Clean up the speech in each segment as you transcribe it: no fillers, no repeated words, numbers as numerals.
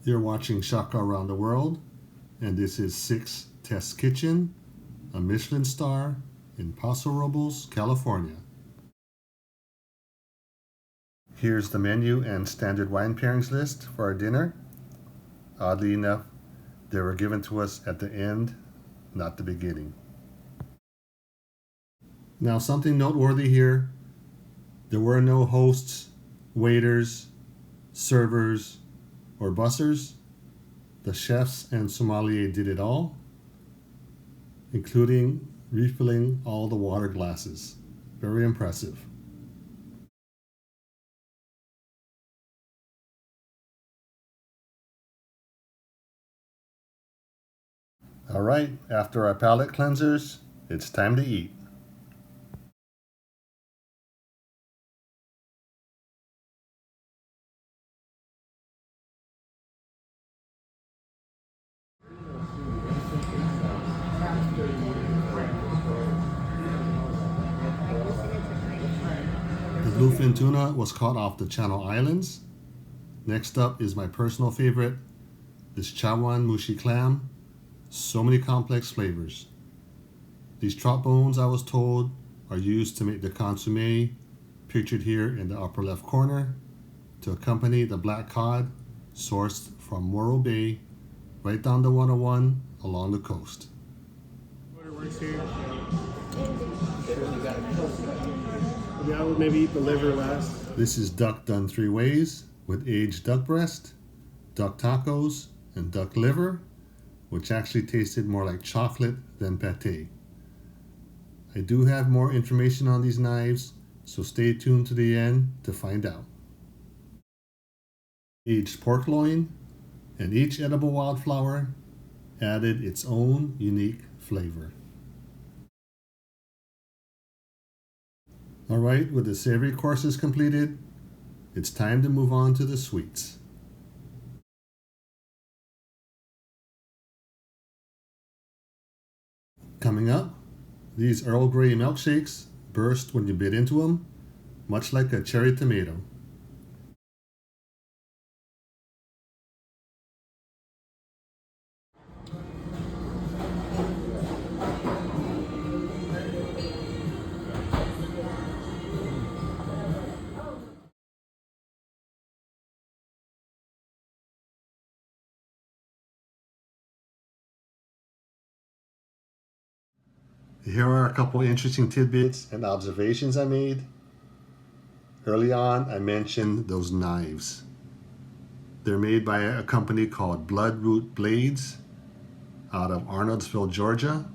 You're watching Shaka Around the World, and this is 6 Test Kitchen, a Michelin star in Paso Robles, California. Here's the menu and standard wine pairings list for our dinner. Oddly enough, they were given to us at the end, not the beginning. Now, something noteworthy here, there were no hosts, waiters, servers, or bussers. The chefs and sommelier did it all, including refilling all the water glasses. Very impressive. All right, after our palate cleansers, it's time to eat. The bluefin tuna was caught off the Channel Islands. Next up is my personal favorite, this chawan mushi clam. So many complex flavors. These trout bones, I was told, are used to make the consommé, pictured here in the upper left corner, to accompany the black cod sourced from Morro Bay, right down the 101 along the coast. Yeah, I would maybe eat the liver last. This is duck done 3 ways, with aged duck breast, duck tacos, and duck liver, which actually tasted more like chocolate than pate. I do have more information on these knives, so stay tuned to the end to find out. Aged pork loin, and each edible wildflower added its own unique flavor. Alright, with the savory courses completed, it's time to move on to the sweets. Coming up, these Earl Grey milkshakes burst when you bit into them, much like a cherry tomato. Here are a couple interesting tidbits and observations I made. Early on, I mentioned those knives. They're made by a company called Bloodroot Blades out of Arnoldsville, Georgia.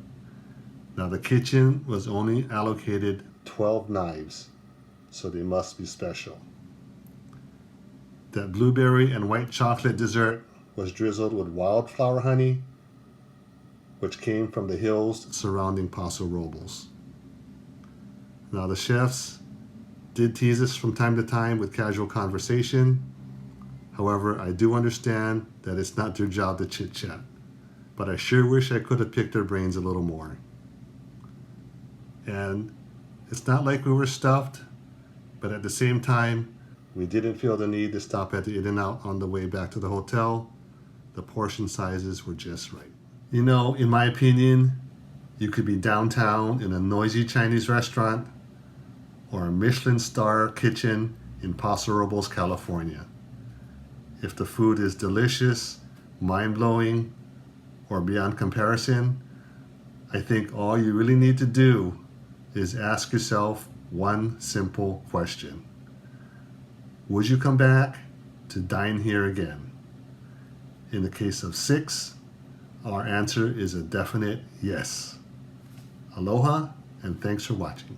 Now, the kitchen was only allocated 12 knives, so they must be special. That blueberry and white chocolate dessert was drizzled with wildflower honey, which came from the hills surrounding Paso Robles. Now, the chefs did tease us from time to time with casual conversation. However, I do understand that it's not their job to chit-chat, but I sure wish I could have picked their brains a little more. And it's not like we were stuffed, but at the same time, we didn't feel the need to stop at the In-N-Out on the way back to the hotel. The portion sizes were just right. You know, in my opinion, you could be downtown in a noisy Chinese restaurant or a Michelin star kitchen in Paso Robles, California. If the food is delicious, mind-blowing, or beyond comparison, I think all you really need to do is ask yourself one simple question. Would you come back to dine here again? In the case of 6, our answer is a definite yes. Aloha, and thanks for watching.